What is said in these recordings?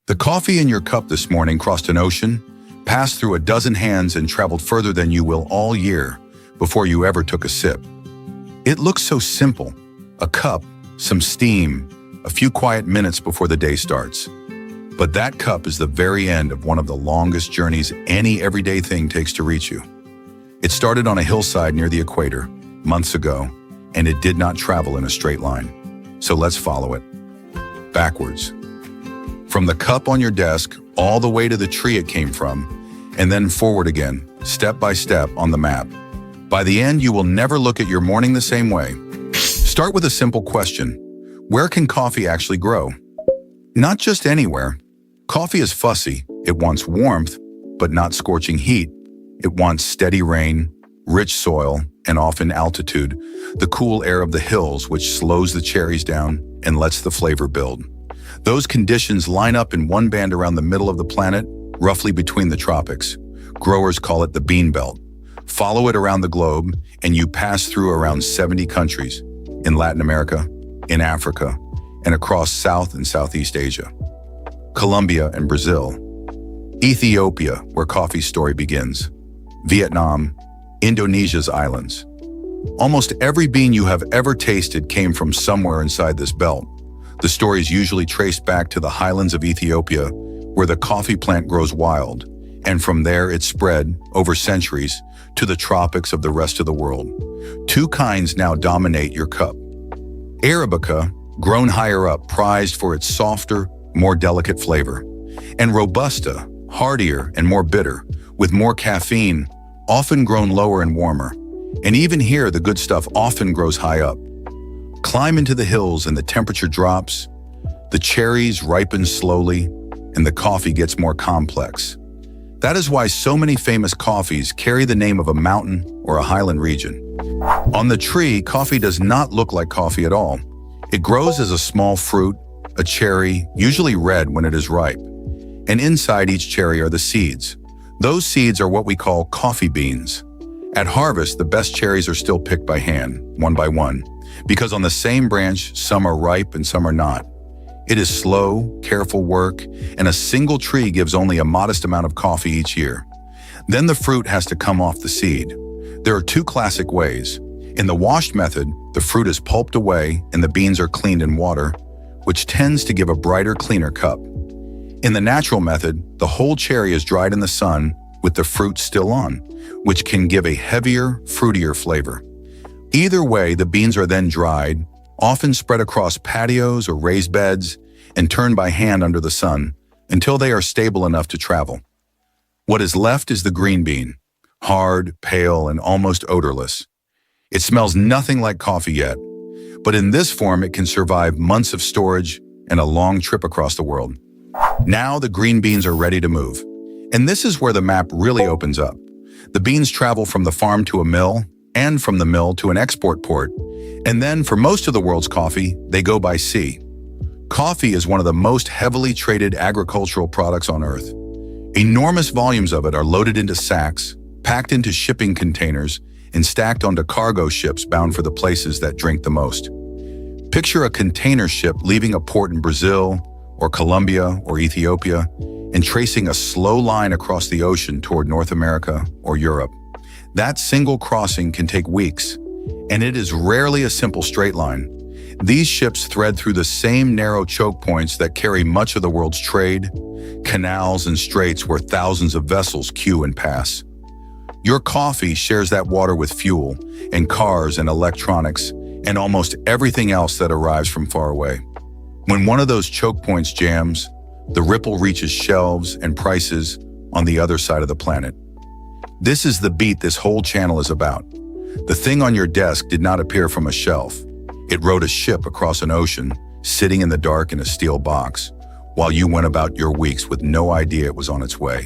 The coffee in your cup this morning crossed an ocean, passed through a dozen hands, and traveled further than you will all year before you ever took a sip. It looks so simple. A cup, some steam, a few quiet minutes before the day starts. But that cup is the very end of one of the longest journeys any everyday thing takes to reach you. It started on a hillside near the equator, months ago, and it did not travel in a straight line. So let's follow it. Backwards. From the cup on your desk, all the way to the tree it came from, and then forward again, step by step on the map. By the end, you will never look at your morning the same way. Start with a simple question. Where can coffee actually grow? Not just anywhere. Coffee is fussy. It wants warmth, but not scorching heat. It wants steady rain, rich soil, and often altitude, the cool air of the hills which slows the cherries down and lets the flavor build. Those conditions line up in one band around the middle of the planet, roughly between the tropics. Growers call it the bean belt. Follow it around the globe, and you pass through around 70 countries, in Latin America, in Africa, and across South and Southeast Asia. Colombia and Brazil. Ethiopia, where coffee's story begins. Vietnam, Indonesia's islands. Almost every bean you have ever tasted came from somewhere inside this belt. The story is usually traced back to the highlands of Ethiopia, where the coffee plant grows wild, and from there it spread, over centuries, to the tropics of the rest of the world. Two kinds now dominate your cup. Arabica, grown higher up, prized for its softer, more delicate flavor. And robusta, hardier and more bitter, with more caffeine, often grown lower and warmer. And even here, the good stuff often grows high up. Climb into the hills and the temperature drops, the cherries ripen slowly, and the coffee gets more complex. That is why so many famous coffees carry the name of a mountain or a highland region. On the tree, coffee does not look like coffee at all. It grows as a small fruit, a cherry, usually red when it is ripe. And inside each cherry are the seeds. Those seeds are what we call coffee beans. At harvest, the best cherries are still picked by hand, one by one, because on the same branch, some are ripe and some are not. It is slow, careful work, and a single tree gives only a modest amount of coffee each year. Then the fruit has to come off the seed. There are two classic ways. In the washed method, the fruit is pulped away and the beans are cleaned in water, which tends to give a brighter, cleaner cup. In the natural method, the whole cherry is dried in the sun with the fruit still on, which can give a heavier, fruitier flavor. Either way, the beans are then dried, often spread across patios or raised beds, and turned by hand under the sun until they are stable enough to travel. What is left is the green bean, hard, pale, and almost odorless. It smells nothing like coffee yet, but in this form it can survive months of storage and a long trip across the world. Now the green beans are ready to move. And this is where the map really opens up. The beans travel from the farm to a mill, and from the mill to an export port. And then, for most of the world's coffee, they go by sea. Coffee is one of the most heavily traded agricultural products on Earth. Enormous volumes of it are loaded into sacks, packed into shipping containers, and stacked onto cargo ships bound for the places that drink the most. Picture a container ship leaving a port in Brazil, or Colombia, or Ethiopia, and tracing a slow line across the ocean toward North America or Europe. That single crossing can take weeks, and it is rarely a simple straight line. These ships thread through the same narrow choke points that carry much of the world's trade, canals and straits where thousands of vessels queue and pass. Your coffee shares that water with fuel, and cars and electronics, and almost everything else that arrives from far away. When one of those choke points jams, the ripple reaches shelves and prices on the other side of the planet. This is the beat this whole channel is about. The thing on your desk did not appear from a shelf. It rode a ship across an ocean, sitting in the dark in a steel box, while you went about your weeks with no idea it was on its way.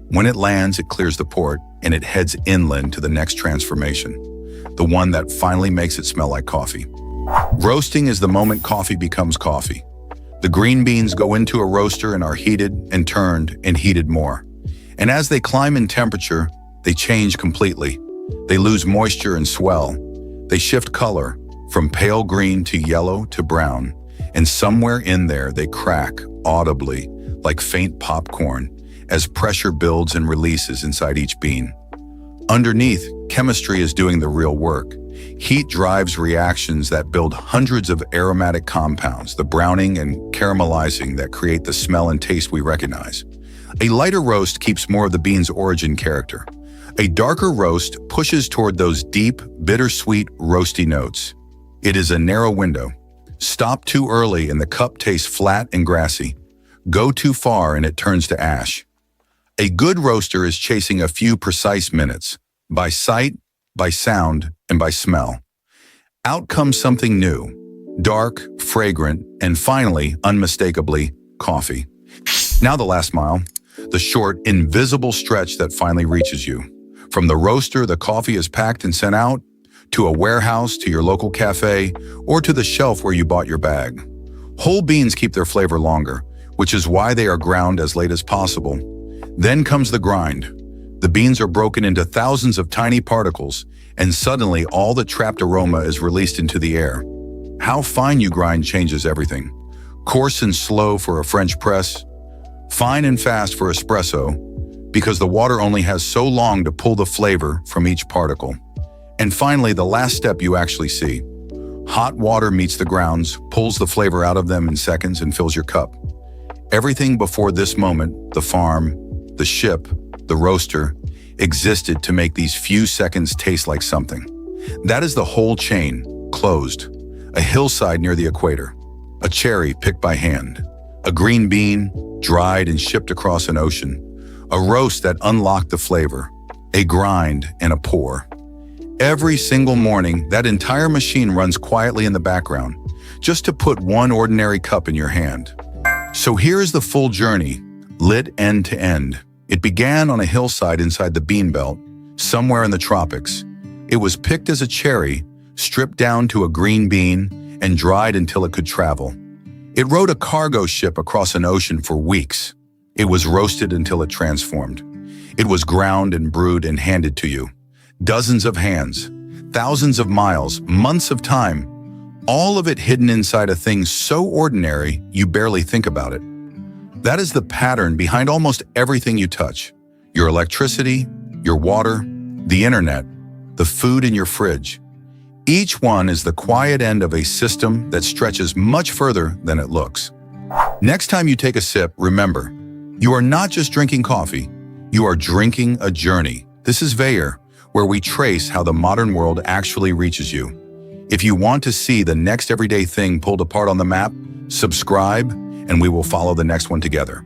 When it lands, it clears the port, and it heads inland to the next transformation, the one that finally makes it smell like coffee. Roasting is the moment coffee becomes coffee. The green beans go into a roaster and are heated and turned and heated more. And as they climb in temperature, they change completely. They lose moisture and swell. They shift color from pale green to yellow to brown. And somewhere in there, they crack audibly, like faint popcorn, as pressure builds and releases inside each bean. Underneath, chemistry is doing the real work. Heat drives reactions that build hundreds of aromatic compounds, the browning and caramelizing that create the smell and taste we recognize. A lighter roast keeps more of the bean's origin character. A darker roast pushes toward those deep, bittersweet, roasty notes. It is a narrow window. Stop too early and the cup tastes flat and grassy. Go too far and it turns to ash. A good roaster is chasing a few precise minutes, by sight, by sound, and by smell. Out comes something new, dark, fragrant, and finally, unmistakably, coffee. Now the last mile, the short, invisible stretch that finally reaches you. From the roaster, the coffee is packed and sent out, to a warehouse, to your local cafe, or to the shelf where you bought your bag. Whole beans keep their flavor longer, which is why they are ground as late as possible. Then comes the grind. The beans are broken into thousands of tiny particles, and suddenly all the trapped aroma is released into the air. How fine you grind changes everything. Coarse and slow for a French press, fine and fast for espresso, because the water only has so long to pull the flavor from each particle. And finally, the last step you actually see. Hot water meets the grounds, pulls the flavor out of them in seconds and fills your cup. Everything before this moment, the farm, the ship, the roaster, existed to make these few seconds taste like something. That is the whole chain, closed. A hillside near the equator. A cherry picked by hand. A green bean, dried and shipped across an ocean. A roast that unlocked the flavor. A grind and a pour. Every single morning, that entire machine runs quietly in the background, just to put one ordinary cup in your hand. So here is the full journey, lit end to end. It began on a hillside inside the bean belt, somewhere in the tropics. It was picked as a cherry, stripped down to a green bean, and dried until it could travel. It rode a cargo ship across an ocean for weeks. It was roasted until it transformed. It was ground and brewed and handed to you. Dozens of hands, thousands of miles, months of time, all of it hidden inside a thing so ordinary you barely think about it. That is the pattern behind almost everything you touch. Your electricity, your water, the internet, the food in your fridge. Each one is the quiet end of a system that stretches much further than it looks. Next time you take a sip, remember, you are not just drinking coffee, you are drinking a journey. This is Veyor, where we trace how the modern world actually reaches you. If you want to see the next everyday thing pulled apart on the map, subscribe, and we will follow the next one together.